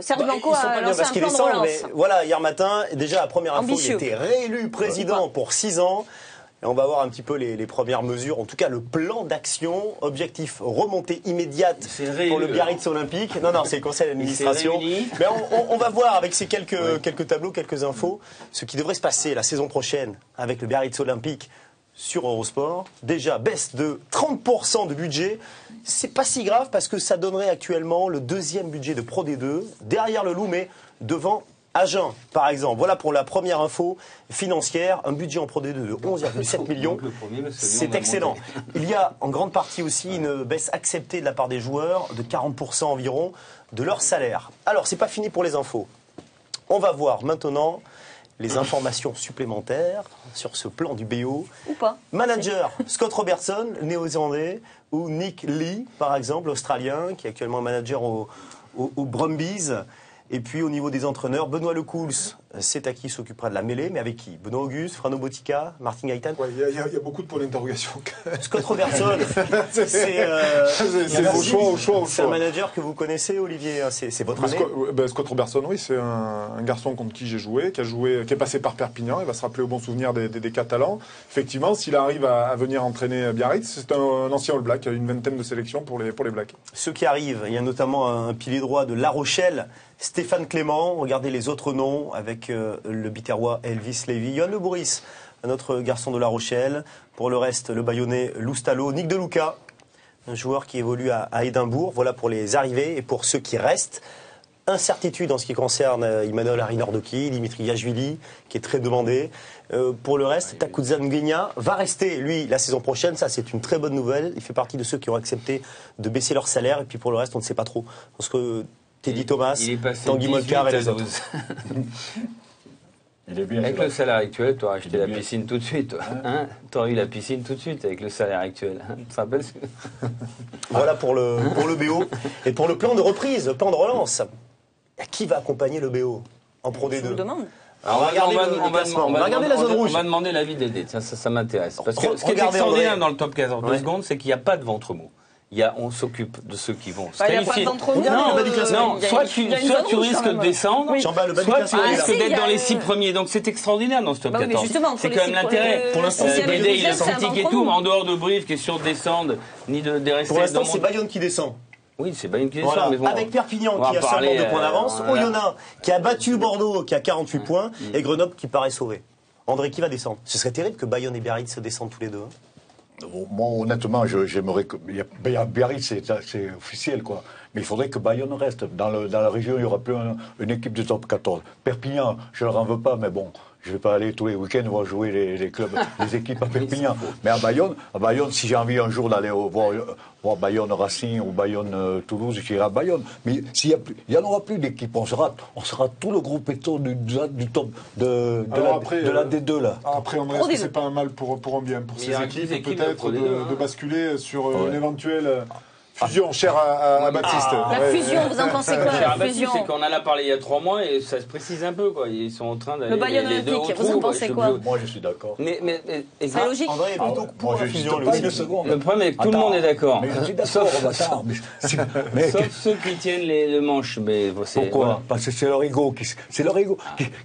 Serge Blanco ils sont pas a bien lancé parce un qu'ils plan de descendent, relance. mais voilà, hier matin, déjà la première info, Ambitieux. il était réélu président pour 6 ans. Et on va voir un petit peu les premières mesures, en tout cas le plan d'action, objectif remontée immédiate pour le Biarritz Olympique. Non, c'est le conseil d'administration. Mais on va voir avec ces quelques tableaux, quelques infos, ce qui devrait se passer la saison prochaine avec le Biarritz Olympique sur Eurosport. Déjà, baisse de 30% de budget. C'est pas si grave parce que ça donnerait actuellement le deuxième budget de Pro D2, derrière le Loup, mais devant Agen, par exemple. Voilà pour la première info financière. Un budget en Pro D2 de 11,7 millions. C'est excellent. Il y a en grande partie aussi une baisse acceptée de la part des joueurs de 40% environ de leur salaire. Alors, c'est pas fini pour les infos. On va voir maintenant les informations supplémentaires sur ce plan du BO. Ou pas. Manager, Scott Robertson, néo-zélandais, ou Nick Lee, par exemple, australien, qui est actuellement manager au Brumbies. Et puis au niveau des entraîneurs, Benoît Lecouls, c'est à qui s'occupera de la mêlée, mais avec qui? Benoît Auguste, Frano Botica, Martin Gaëtan. Il y a beaucoup de points d'interrogation. Scott Robertson, c'est au choix. C'est un manager que vous connaissez, Olivier, c'est votre année. Scott Robertson, oui, c'est un garçon contre qui j'ai joué, qui est passé par Perpignan. Il va se rappeler au bon souvenir des Catalans. Effectivement, s'il arrive à venir entraîner Biarritz, c'est un ancien All Black, une vingtaine de sélections pour les Blacks. Ceux qui arrivent, il y a notamment un pilier droit de La Rochelle, Stéphane Clément. Regardez les autres noms avec le Biterrois Elvis Lévy, Yoann Le Bourris, un autre garçon de La Rochelle. Pour le reste, le Bayonnais Loustalo, Nick Deluca, un joueur qui évolue à Édimbourg. Voilà pour les arrivées. Et pour ceux qui restent, incertitude en ce qui concerne Emmanuel Arinordoki, Dimitri Yachvili, qui est très demandé. Pour le reste, Takouza Nguenia va rester, lui, la saison prochaine. Ça, c'est une très bonne nouvelle. Il fait partie de ceux qui ont accepté de baisser leur salaire. Et puis pour le reste, on ne sait pas trop. Parce que Teddy Thomas, Tanguy Molcar et les autres. Il est bien. Avec le salaire actuel, tu aurais acheté la piscine tout de suite. Hein, tu aurais eu la piscine tout de suite avec le salaire actuel. Tu te rappelles Voilà pour le BO. Et pour le plan de reprise, le plan de relance. Qui va accompagner le BO en Pro D2? Je vous demande. Alors, on va regarder la zone rouge. On va demander l'avis d'Edé. Ça m'intéresse. Parce que ce qui est Regardez, extraordinaire André. dans le top 14 2 secondes, c'est qu'il n'y a pas de ventre mou. On s'occupe de ceux qui vont se Il n'y a pas qualifier. d'entre nous. Non, soit tu risques de descendre, soit tu risques d'être dans les 6 premiers. Donc c'est extraordinaire dans ce top 14. C'est quand même l'intérêt. Pour l'instant, Dédé, il est critique et tout, mais en dehors de Brive qui est sûr de descendre, ni de rester. Pour l'instant, c'est Bayonne qui descend. Oui, c'est Bayonne qui descend. Voilà. Mais bon, avec Perpignan qui a seulement 2 points d'avance, Oyonnax qui a battu Bordeaux qui a 48 points, et Grenoble qui paraît sauvé. André, qui va descendre? Ce serait terrible que Bayonne et Biarritz se descendent tous les deux. Moi, honnêtement, j'aimerais que. Biarritz, c'est officiel, quoi. Mais il faudrait que Bayonne reste. Dans la région, il n'y aura plus une équipe de top 14. Perpignan, je ne leur en veux pas, mais bon, je ne vais pas aller tous les week-ends voir jouer les clubs, les équipes à Perpignan. Mais à Bayonne, si j'ai envie un jour d'aller voir Bayonne Racing ou Bayonne Toulouse, j'irai à Bayonne. Mais il n'y en aura plus d'équipe. On sera tout le groupe éto du top de la D2 là. Après, André, est-ce que c'est pas un mal pour un bien pour ces équipes peut-être de basculer sur une éventuelle fusion chère à Baptiste. La fusion, vous en pensez quoi? Cher La Baptiste, fusion. c'est qu'on en a parlé il y a 3 mois et ça se précise un peu, quoi. Ils sont en train d'aller. Le Bayonne les deux Olympique, au vous en trou, pensez je- quoi? Moi, je suis d'accord. C'est logique. André est plutôt pour Moi, la je fusion. pas une seconde. Le problème est que tout le monde est d'accord. Mais je suis d'accord. Sauf ceux qui tiennent le manche. Mais Pourquoi? Parce que c'est leur ego. C'est leur ego.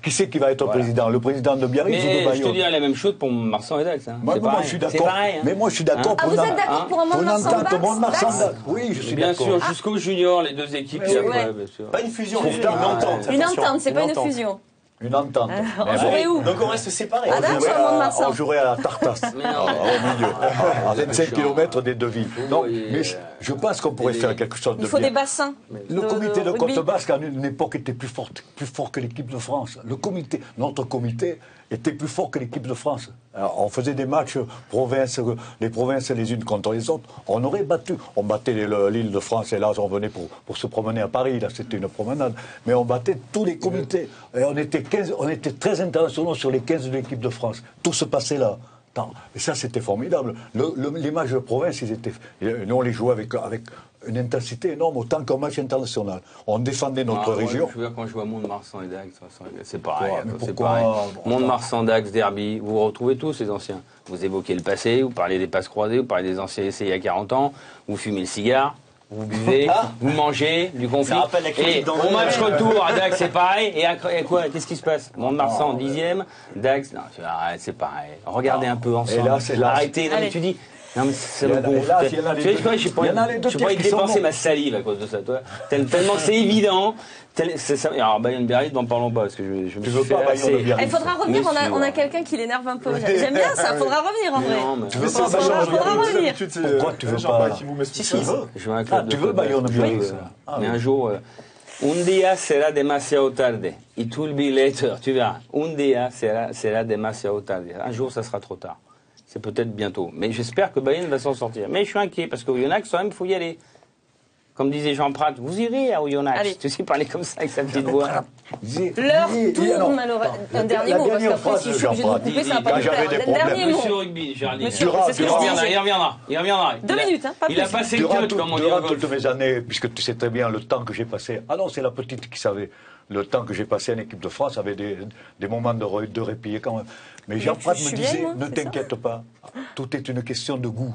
Qui c'est qui va être président? Le président de Biarritz ou de Mais je te Bayonne? dirais la même chose pour Marsan et Dax. Hein. Moi, je suis d'accord. Mais moi, je suis d'accord Ah, vous êtes d'accord pour un pour une entente Mont-de-Marsan-Dax? Mont-de-Marsan-Dax. Oui, je suis Bien d'accord. sûr, jusqu'au junior, les deux équipes. Ouais. Bien sûr. Pas une fusion, une entente. Une attention, entente, c'est pas une entente. fusion. Une entente. On jouerait où? Donc on reste séparés. Ah, d'accord, sur Mont-de-Marsan. On jouerait à la Tartasse, au milieu, à 25 km des deux villes. Non, mais je pense qu'on pourrait faire quelque chose de Il faut bien. des bassins. Le comité de rugby. Côte Basque, à une époque, était plus fort que l'équipe de France. Notre comité était plus fort que l'équipe de France. Alors, on faisait des matchs les provinces les unes contre les autres. On aurait battu. On battait l'île de France et là, on venait pour se promener à Paris. Là, c'était une promenade. Mais on battait tous les comités. Et on était 13 internationaux sur les 15 de l'équipe de France. Tout se passait là. Et ça, c'était formidable. Les matchs de province, nous, on les jouait avec une intensité énorme, autant qu'un match international. On défendait notre région. Je veux dire, quand je vois Mont-de-Marsan et Dax, c'est pareil. Mais C'est pourquoi pareil. Mont-de-Marsan, Dax, Derby, vous retrouvez tous ces anciens. Vous évoquez le passé, vous parlez des passes croisées, vous parlez des anciens essais il y a 40 ans, vous fumez le cigare. Vous buvez, vous mangez du conflit. Ça rappelle la critique Et au match retour, à Dax, c'est pareil. Et quoi? Qu'est-ce qui se passe? Mont-de-Marsan en 10e, Dax, non, c'est pareil. Regardez un peu ensemble. Arrêtez. Non, mais tu dis. Non, mais ça me gonfle. Tu sais quoi, je n'ai pas envie de dépenser ma salive à cause de ça, toi. Tellement c'est évident. Alors, Bayern-Biarritz, n'en parlons pas, parce que je me suis fait assez... Il faudra revenir, on a quelqu'un qui l'énerve un peu. J'aime bien ça, il faudra revenir en vrai. Tu veux pas faudra revenir. Pourquoi tu veux pas? Je veux un club de tu veux Bayern-Biarritz. Mais un jour... Un día será demasiado tarde. It will be later. Tu verras. Un día será demasiado tarde. Un jour, ça sera trop tard. C'est peut-être bientôt. Mais j'espère que Bayern va s'en sortir. Mais je suis inquiet, parce qu'au Oyonnax, quand même, il faut y aller. Comme disait Jean Prat, vous irez à Oyonnax. Tu sais parler comme ça avec sa petite voix. L'heure tourne malheureusement. Un dernier mot, parce qu'après, si je suis obligé de vous couper, ça va pas le faire. Un dernier mot. Monsieur Rugby, Géraldine. C'est ce que je dis. Il reviendra. 2 minutes, hein, pas plus. Il a passé le cut, comme on dit. Durant toutes mes années, puisque tu sais très bien le temps que j'ai passé. Ah non, c'est la petite qui savait. Le temps que j'ai passé en équipe de France avait des moments de répit quand même. Mais Jean Prat me disait, ne t'inquiète pas, tout est une question de goût.